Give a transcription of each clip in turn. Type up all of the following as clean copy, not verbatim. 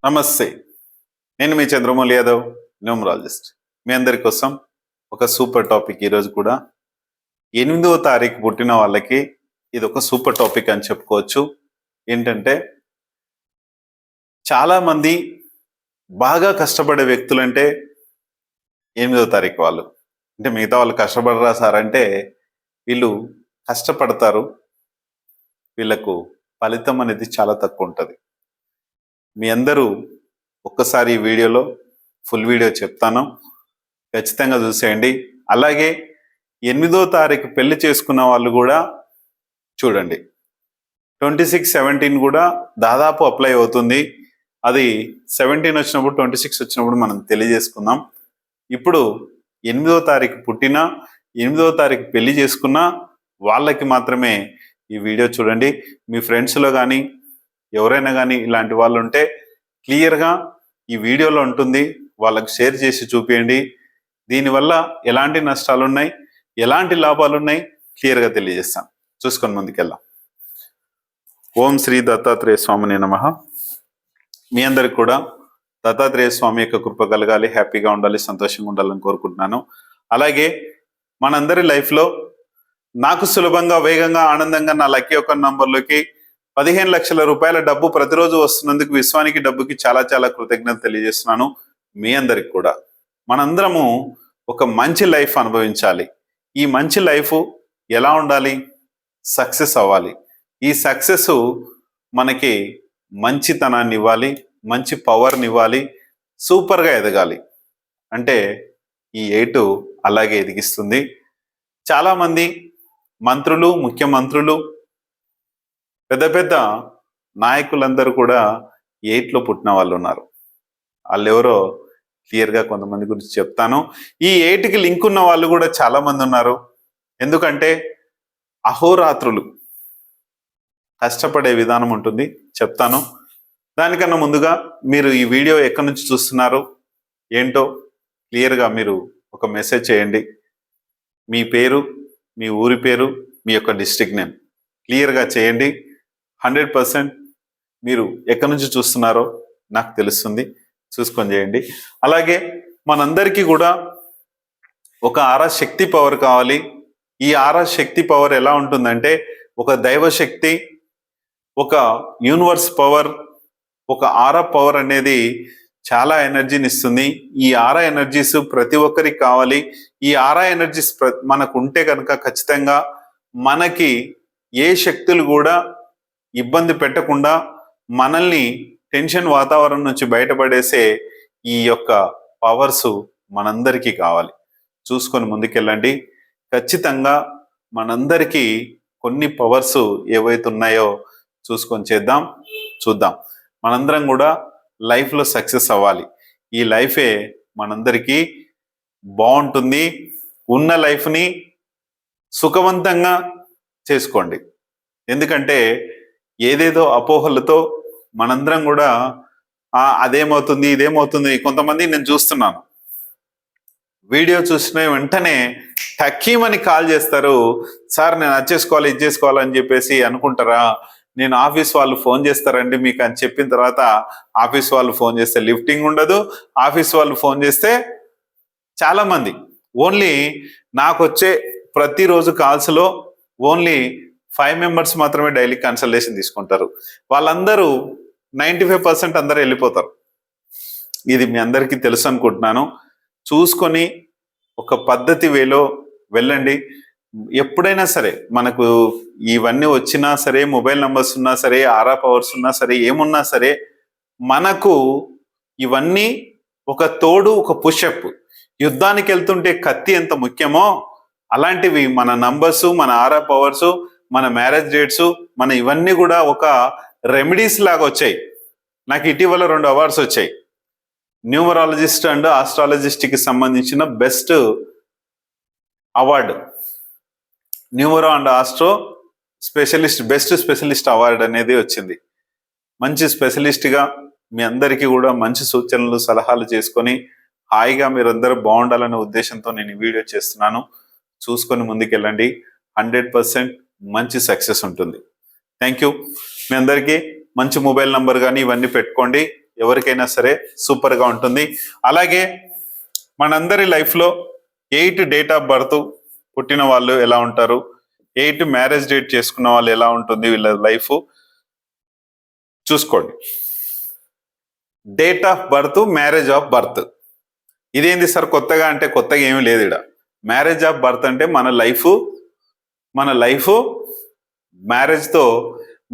నమస్తే. నేను మీ చంద్రమౌళి యాదవ్, న్యూమరాలజిస్ట్. మీ అందరి కోసం ఒక సూపర్ టాపిక్ ఈరోజు కూడా. 8వ తారీఖు పుట్టిన వాళ్ళకి ఇది ఒక సూపర్ టాపిక్ అని చెప్పుకోవచ్చు. ఏంటంటే చాలామంది బాగా కష్టపడే వ్యక్తులంటే 8వ తారీఖు వాళ్ళు. అంటే మిగతా వాళ్ళు కష్టపడరా సార్ అంటే వీళ్ళు కష్టపడతారు. వీళ్ళకు ఫలితం అనేది చాలా తక్కువ ఉంటుంది. మీ అందరూ ఒక్కసారి ఈ వీడియోలో ఫుల్ వీడియో చెప్తాను, ఖచ్చితంగా చూసేయండి. అలాగే 8వ తారీఖు పెళ్లి చేసుకున్న వాళ్ళు కూడా చూడండి. 26-17 కూడా దాదాపు అప్లై అవుతుంది. అది 17 వచ్చినప్పుడు 26 వచ్చినప్పుడు మనం తెలియజేసుకుందాం. ఇప్పుడు 8వ తారీఖు పుట్టిన 8వ తారీఖు పెళ్లి చేసుకున్న వాళ్ళకి మాత్రమే ఈ వీడియో చూడండి. మీ ఫ్రెండ్స్లో కానీ ఎవరైనా కానీ ఇలాంటి వాళ్ళు ఉంటే క్లియర్గా ఈ వీడియోలో ఉంటుంది, వాళ్ళకి షేర్ చేసి చూపించండి. దీనివల్ల ఎలాంటి నష్టాలు ఉన్నాయి, ఎలాంటి లాభాలు ఉన్నాయి క్లియర్గా తెలియజేస్తాం. చూసుకొని ముందుకెళ్దాం. ఓం శ్రీ దత్తాత్రేయ స్వామిని నమః. మీ అందరికి కూడా దత్తాత్రేయ స్వామి యొక్క కృప కలగాలి, హ్యాపీగా ఉండాలి, సంతోషంగా ఉండాలని కోరుకుంటున్నాను. అలాగే మనందరి లైఫ్లో నాకు సులభంగా, వేగంగా, ఆనందంగా నా లక్కీ ఒక నంబర్లోకి 15 లక్షల రూపాయల డబ్బు ప్రతిరోజు వస్తున్నందుకు విశ్వానికి, డబ్బుకి చాలా చాలా కృతజ్ఞత తెలియజేస్తున్నాను. మీ అందరికి కూడా మనందరము ఒక మంచి లైఫ్ అనుభవించాలి. ఈ మంచి లైఫ్ ఎలా ఉండాలి? సక్సెస్ అవ్వాలి. ఈ సక్సెస్ మనకి మంచితనాన్ని ఇవ్వాలి, మంచి పవర్ని ఇవ్వాలి, సూపర్గా ఎదగాలి. అంటే ఈ 8 అలాగే ఎదిగిస్తుంది. చాలామంది మంత్రులు, ముఖ్యమంత్రులు, పెద్ద పెద్ద నాయకులందరూ కూడా 8లో పుట్టిన వాళ్ళు ఉన్నారు. వాళ్ళు ఎవరో క్లియర్గా కొంతమంది గురించి చెప్తాను. ఈ 8కి లింక్ ఉన్న వాళ్ళు కూడా చాలా మంది ఉన్నారు. ఎందుకంటే అహోరాత్రులు కష్టపడే విధానం ఉంటుంది, చెప్తాను. దానికన్నా ముందుగా మీరు ఈ వీడియో ఎక్కడి నుంచి చూస్తున్నారు ఏంటో క్లియర్గా మీరు ఒక మెసేజ్ చేయండి. మీ పేరు, మీ ఊరి పేరు, మీ యొక్క డిస్ట్రిక్ట్ నేమ్ క్లియర్గా చేయండి. 100% మీరు ఎక్కడి నుంచి చూస్తున్నారో నాకు తెలుస్తుంది, చూసుకొని చేయండి. అలాగే మనందరికీ కూడా ఒక ఆరా శక్తి పవర్ కావాలి. ఈ ఆరా శక్తి పవర్ ఎలా ఉంటుందంటే ఒక దైవశక్తి, ఒక యూనివర్స్ పవర్, ఒక ఆరా పవర్ అనేది చాలా ఎనర్జీని ఇస్తుంది. ఈ ఆరా ఎనర్జీస్ ప్రతి ఒక్కరికి కావాలి. ఈ ఆరా ఎనర్జీస్ మనకు ఉంటే కనుక ఖచ్చితంగా మనకి ఏ శక్తులు కూడా ఇబ్బంది పెట్టకుండా మనల్ని టెన్షన్ వాతావరణం నుంచి బయటపడేసే ఈ యొక్క పవర్స్ మనందరికీ కావాలి. చూసుకొని ముందుకెళ్ళండి. ఖచ్చితంగా మనందరికీ కొన్ని పవర్స్ ఏవైతే ఉన్నాయో చూసుకొని చూద్దాం. మనందరం కూడా లైఫ్లో సక్సెస్ అవ్వాలి. ఈ లైఫే మనందరికీ బాగుంటుంది. ఉన్న లైఫ్ని సుఖవంతంగా చేసుకోండి. ఎందుకంటే ఏదేదో అపోహలతో మనందరం కూడా అదేమవుతుంది, ఇదేమవుతుంది. కొంతమంది నేను చూస్తున్నాను, వీడియో చూసిన వెంటనే టక్కీమని కాల్ చేస్తారు. సార్ నేను అది చేసుకోవాలి, ఇది చేసుకోవాలని చెప్పేసి అనుకుంటారా? నేను ఆఫీస్ వాళ్ళు ఫోన్ చేస్తారండి మీకు అని చెప్పిన తర్వాత ఆఫీస్ వాళ్ళు ఫోన్ చేస్తే లిఫ్టింగ్ ఉండదు. ఆఫీస్ వాళ్ళు ఫోన్ చేస్తే చాలా మంది ఓన్లీ నాకు వచ్చే ప్రతిరోజు కాల్స్లో ఓన్లీ 5 మెంబర్స్ మాత్రమే డైలీ కన్సల్టేషన్ తీసుకుంటారు. వాళ్ళందరూ 95% అందరూ వెళ్ళిపోతారు. ఇది మీ అందరికీ తెలుసు అనుకుంటున్నాను. చూసుకొని ఒక పద్ధతి వేలో వెళ్ళండి. ఎప్పుడైనా సరే మనకు ఇవన్నీ వచ్చినా సరే, మొబైల్ నంబర్స్ ఉన్నా సరే, ఆరా పవర్స్ ఉన్నా సరే, ఏమున్నా సరే, మనకు ఇవన్నీ ఒక తోడు, ఒక పుషప్. యుద్ధానికి వెళ్తుంటే కత్తి ఎంత ముఖ్యమో అలాంటివి మన నంబర్స్, మన ఆరా పవర్స్, మన మ్యారేజ్ డేట్స్, మన ఇవన్నీ కూడా ఒక రెమెడీస్ లాగా వచ్చాయి. నాకు ఇటీవల 2 అవార్డ్స్ వచ్చాయి. న్యూమరాలజిస్ట్ అండ్ ఆస్ట్రాలజిస్ట్కి సంబంధించిన best award, numero and astro specialist best specialist award అనేది వచ్చింది. మంచి స్పెషలిస్ట్గా మీ అందరికీ కూడా మంచి సూచనలు, సలహాలు చేసుకొని హాయిగా మీరందరూ బాగుండాలనే ఉద్దేశంతో నేను ఈ వీడియో చేస్తున్నాను. చూసుకొని ముందుకెళ్ళండి. 100% మంచి సక్సెస్ ఉంటుంది. Thank you. మీ అందరికీ మంచి మొబైల్ నంబర్ కానీ ఇవన్నీ పెట్టుకోండి. ఎవరికైనా సరే సూపర్గా ఉంటుంది. అలాగే మనందరి లైఫ్లో 8 డేట్ ఆఫ్ బర్త్ పుట్టిన వాళ్ళు ఎలా ఉంటారు, 8 మ్యారేజ్ డేట్ చేసుకున్న వాళ్ళు ఎలా ఉంటుంది వీళ్ళ లైఫ్ చూసుకోండి. Date of birth, marriage of birth, ఇదేంది సార్ కొత్తగా అంటే కొత్తగా ఏమీ లేదు ఇక్కడ. మ్యారేజ్ ఆఫ్ బర్త్ అంటే మన లైఫ్ మ్యారేజ్తో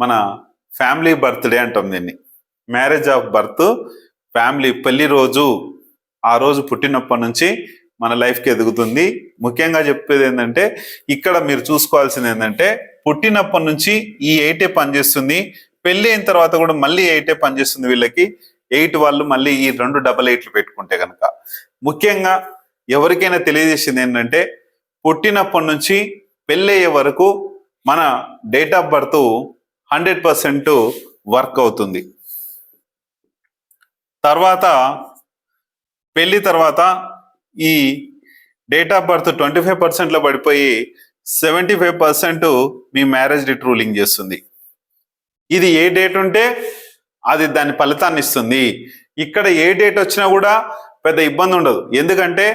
మన ఫ్యామిలీ బర్త్డే అంటాం దీన్ని. మ్యారేజ్ ఆఫ్ బర్త్ ఫ్యామిలీ పెళ్లి రోజు, ఆ రోజు పుట్టినప్పటి నుంచి మన లైఫ్కి ఎదుగుతుంది. ముఖ్యంగా చెప్పేది ఏంటంటే ఇక్కడ మీరు చూసుకోవాల్సింది ఏంటంటే పుట్టినప్పటి నుంచి ఈ 8 పనిచేస్తుంది, పెళ్లి అయిన తర్వాత కూడా మళ్ళీ 8 పనిచేస్తుంది వీళ్ళకి. 8 వాళ్ళు మళ్ళీ ఈ 2 డబల్ 8లు పెట్టుకుంటే కనుక. ముఖ్యంగా ఎవరికైనా తెలియజేసింది ఏంటంటే పుట్టినప్పటి నుంచి పెళ్ళయ్యే వరకు మన డేట్ ఆఫ్ బర్త్ 100% వర్క్ అవుతుంది. తర్వాత పెళ్లి తర్వాత ఈ డేట్ ఆఫ్ బర్త్ 25%లో పడిపోయి 75% మీ మ్యారేజ్ డేట్ రూలింగ్ చేస్తుంది. ఇది ఏ డేట్ ఉంటే అది దాని ఫలితాన్ని ఇస్తుంది. ఇక్కడ ఏ డేట్ వచ్చినా కూడా పెద్ద ఇబ్బంది ఉండదు, ఎందుకంటే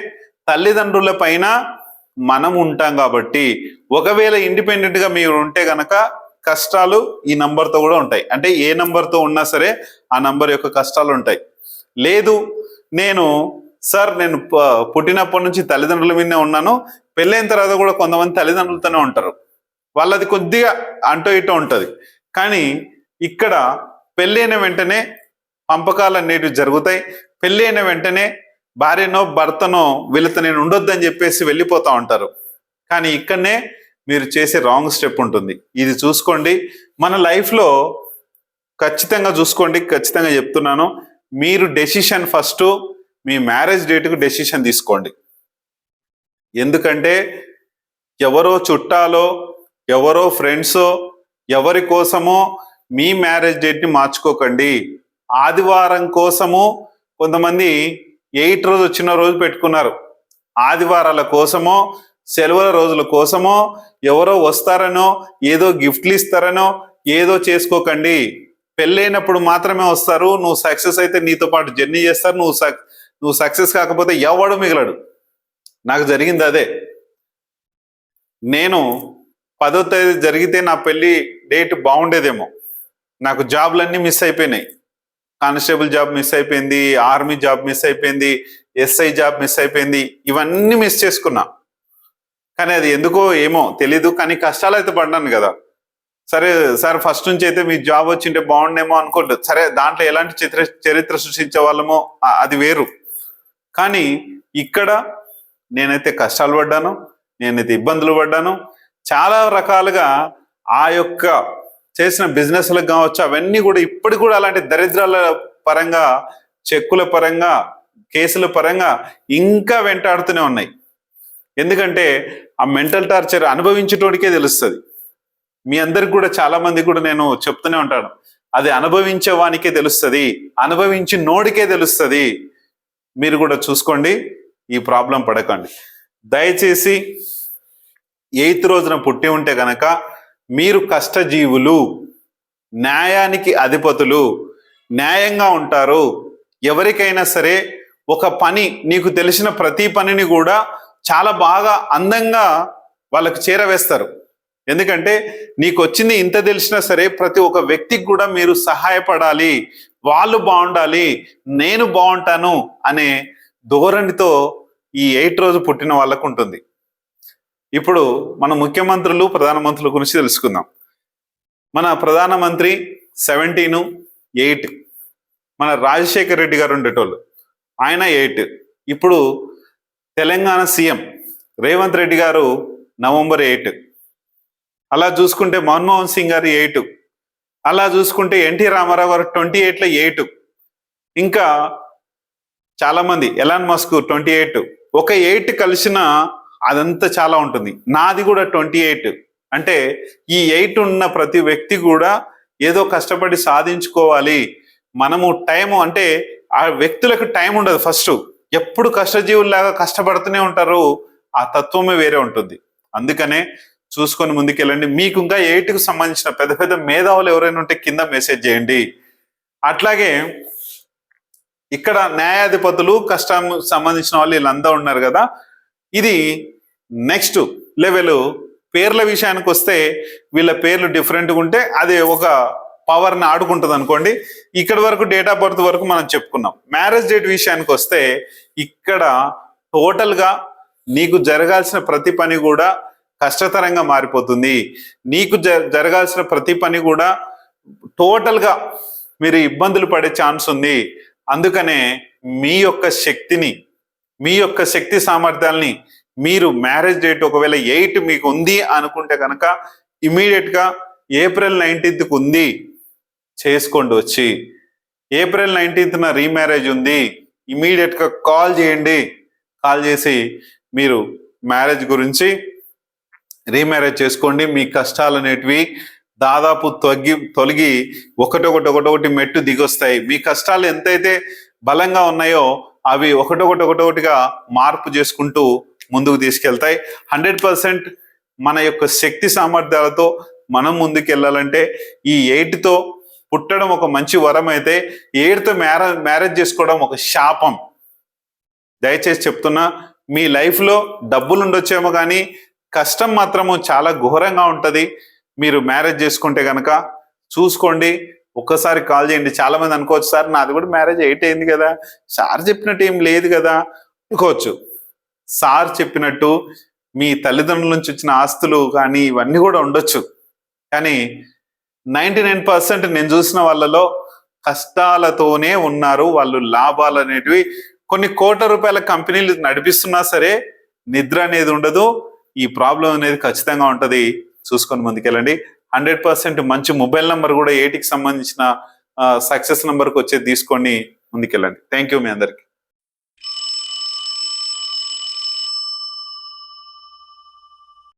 తల్లిదండ్రుల పైన మనం ఉంటాం కాబట్టి. ఒకవేళ ఇండిపెండెంట్ గా మీరు ఉంటే గనక కష్టాలు ఈ నంబర్తో కూడా ఉంటాయి. అంటే ఏ నంబర్తో ఉన్నా సరే ఆ నంబర్ యొక్క కష్టాలు ఉంటాయి. లేదు నేను పుట్టినప్పటి నుంచి తల్లిదండ్రుల మీదనే ఉన్నాను, పెళ్ళైన తర్వాత కూడా కొంతమంది తల్లిదండ్రులతోనే ఉంటారు, వాళ్ళది కొద్దిగా అంటో ఇటో ఉంటుంది. కానీ ఇక్కడ పెళ్ళైన వెంటనే పంపకాలు అనేటివి జరుగుతాయి. పెళ్ళైన వెంటనే భార్యనో భర్తనో వీళ్ళతో నేను ఉండొద్దని చెప్పేసి వెళ్ళిపోతూ ఉంటారు. కానీ ఇక్కడనే మీరు చేసే రాంగ్ స్టెప్ ఉంటుంది. ఇది చూసుకోండి. మన లైఫ్లో ఖచ్చితంగా చూసుకోండి, ఖచ్చితంగా చెప్తున్నాను. మీరు డెసిషన్ ఫస్ట్ మీ మ్యారేజ్ డేట్కు డెసిషన్ తీసుకోండి. ఎందుకంటే ఎవరో చుట్టాలో, ఎవరో ఫ్రెండ్సో, ఎవరి కోసమో మీ మ్యారేజ్ డేట్ని మార్చుకోకండి. ఆదివారం కోసము కొంతమంది 8 రోజు వచ్చిన రోజు పెట్టుకున్నారు. ఆదివారాల కోసమో, సెలవుల రోజుల కోసమో, ఎవరో వస్తారనో, ఏదో గిఫ్ట్లు ఇస్తారనో ఏదో చేసుకోకండి. పెళ్ళైనప్పుడు మాత్రమే వస్తారు. నువ్వు సక్సెస్ అయితే నీతో పాటు జర్నీ చేస్తారు. నువ్వు సక్సెస్ కాకపోతే ఎవడు మిగలడు. నాకు జరిగింది అదే. నేను 10వ తేదీ జరిగితే నా పెళ్లి డేట్ బాగుండేదేమో. నాకు జాబ్లన్నీ మిస్ అయిపోయినాయి. కానిస్టేబుల్ జాబ్ మిస్ అయిపోయింది, ఆర్మీ జాబ్ మిస్ అయిపోయింది, ఎస్ఐ జాబ్ మిస్ అయిపోయింది, ఇవన్నీ మిస్ చేసుకున్నా. కానీ అది ఎందుకో ఏమో తెలీదు, కానీ కష్టాలు అయితే పడ్డాను కదా. సరే సార్ ఫస్ట్ నుంచి అయితే మీ జాబ్ వచ్చింటే బాగుండేమో అనుకుంటుంది. సరే దాంట్లో ఎలాంటి చరిత్ర సృష్టించే వాళ్ళమో అది వేరు. కానీ ఇక్కడ నేనైతే కష్టాలు పడ్డాను, నేనైతే ఇబ్బందులు పడ్డాను. చాలా రకాలుగా ఆ యొక్క చేసిన బిజినెస్లకు కావచ్చు, అవన్నీ కూడా ఇప్పటికి కూడా అలాంటి దరిద్రాల పరంగా, చెక్కుల పరంగా, కేసుల పరంగా ఇంకా వెంటాడుతూనే ఉన్నాయి. ఎందుకంటే ఆ మెంటల్ టార్చర్ అనుభవించేటోడికే తెలుస్తుంది. మీ అందరికి కూడా చాలా మంది కూడా నేను చెప్తూనే ఉంటాను, అది అనుభవించే వానికే తెలుస్తుంది, అనుభవించి నోడికే తెలుస్తుంది. మీరు కూడా చూసుకోండి, ఈ ప్రాబ్లం పడకండి. దయచేసి 8th రోజున పుట్టి ఉంటే గనక మీరు కష్టజీవులు, న్యాయానికి అధిపతులు, న్యాయంగా ఉంటారు. ఎవరికైనా సరే ఒక పని, నీకు తెలిసిన ప్రతి పనిని కూడా చాలా బాగా అందంగా వాళ్ళకి చేరవేస్తారు. ఎందుకంటే నీకు వచ్చింది ఇంత తెలిసినా సరే ప్రతి ఒక్క వ్యక్తికి కూడా మీరు సహాయపడాలి, వాళ్ళు బాగుండాలి, నేను బాగుంటాను అనే ధోరణితో ఈ 8 రోజు పుట్టిన వాళ్ళకు ఉంటుంది. ఇప్పుడు మన ముఖ్యమంత్రులు, ప్రధానమంత్రుల గురించి తెలుసుకుందాం. మన ప్రధానమంత్రి 17/8, మన రాజశేఖర్ రెడ్డి గారు ఉండేటోళ్ళు, ఆయన 8. ఇప్పుడు తెలంగాణ సీఎం రేవంత్ రెడ్డి గారు November 8. అలా చూసుకుంటే మన్మోహన్ సింగ్ గారు 8. అలా చూసుకుంటే ఎన్టీ రామారావు గారు 28లో 8. ఇంకా చాలా మంది, ఎలాన్ మస్క్ 28. ఒక 8 కలిసిన అదంతా చాలా ఉంటుంది. నాది కూడా 28. అంటే ఈ 8 ఉన్న ప్రతి వ్యక్తి కూడా ఏదో కష్టపడి సాధించుకోవాలి. మనము టైము అంటే ఆ వ్యక్తులకు టైం ఉండదు. ఫస్ట్ ఎప్పుడు కష్టజీవుల్లాగా కష్టపడుతూనే ఉంటారు. ఆ తత్వమే వేరే ఉంటుంది. అందుకనే చూసుకొని ముందుకెళ్ళండి. మీకు ఇంకా 8కు సంబంధించిన పెద్ద పెద్ద మేధావులు ఎవరైనా ఉంటే కింద మెసేజ్ చేయండి. అట్లాగే ఇక్కడ న్యాయాధిపతులు కష్టం సంబంధించిన వాళ్ళు వీళ్ళంతా ఉన్నారు కదా. ఇది నెక్స్ట్ లెవెల్. పేర్ల విషయానికి వస్తే వీళ్ళ పేర్లు డిఫరెంట్గా ఉంటే అది ఒక పవర్ని ఆడుకుంటుంది అనుకోండి. ఇక్కడ వరకు డేట్ ఆఫ్ బర్త్ వరకు మనం చెప్పుకున్నాం. మ్యారేజ్ డేట్ విషయానికి వస్తే ఇక్కడ టోటల్గా నీకు జరగాల్సిన ప్రతి పని కూడా కష్టతరంగా మారిపోతుంది. నీకు జరగాల్సిన ప్రతి పని కూడా టోటల్గా మీరు ఇబ్బందులు పడే ఛాన్స్ ఉంది. అందుకనే మీ యొక్క శక్తిని, మీ యొక్క శక్తి సామర్థ్యాల్ని మీరు మ్యారేజ్ డేట్ ఒకవేళ 8 మీకు ఉంది అనుకుంటే కనుక ఇమీడియట్గా ఏప్రిల్ 19th ఉంది చేసుకోండి. వచ్చి ఏప్రిల్ 19th రీమ్యారేజ్ ఉంది, ఇమీడియట్గా కాల్ చేయండి. కాల్ చేసి మీరు మ్యారేజ్ గురించి రీమ్యారేజ్ చేసుకోండి. మీ కష్టాలు అనేటివి దాదాపు తొలగి ఒకటొకటి మెట్టు దిగొస్తాయి. మీ కష్టాలు ఎంతైతే బలంగా ఉన్నాయో అవి ఒకటొకటిగా మార్పు చేసుకుంటూ ముందుకు తీసుకెళ్తాయి. 100% మన యొక్క శక్తి సామర్థ్యాలతో మనం ముందుకు వెళ్ళాలంటే ఈ 8తో పుట్టడం ఒక మంచి వరం అయితే 8తో మ్యారేజ్ చేసుకోవడం ఒక శాపం. దయచేసి చెప్తున్నా, మీ లైఫ్లో డబ్బులు ఉండొచ్చేమో కానీ కష్టం మాత్రము చాలా ఘోరంగా ఉంటుంది. మీరు మ్యారేజ్ చేసుకుంటే కనుక చూసుకోండి. ఒక్కసారి కాల్ చేయండి. చాలా మంది అనుకోవచ్చు, సార్ నాది కూడా మ్యారేజ్ 8 అయింది కదా, సార్ చెప్పినట్టు ఏం లేదు కదా అనుకోవచ్చు. సార్ చెప్పినట్టు మీ తల్లిదండ్రుల నుంచి వచ్చిన ఆస్తులు కానీ ఇవన్నీ కూడా ఉండొచ్చు. కానీ 99% నేను చూసిన వాళ్ళలో కష్టాలతోనే ఉన్నారు. వాళ్ళు లాభాలు అనేటివి కొన్ని కోట్ల రూపాయల కంపెనీలు నడిపిస్తున్నా సరే నిద్ర అనేది ఉండదు. ఈ ప్రాబ్లం అనేది ఖచ్చితంగా ఉంటుంది. చూసుకొని ముందుకెళ్ళండి. 100% మంచి మొబైల్ నంబర్ కూడా 8కి సంబంధించిన సక్సెస్ నంబర్కి వచ్చేది తీసుకొని ముందుకెళ్ళండి. థ్యాంక్ యూ మీ అందరికి.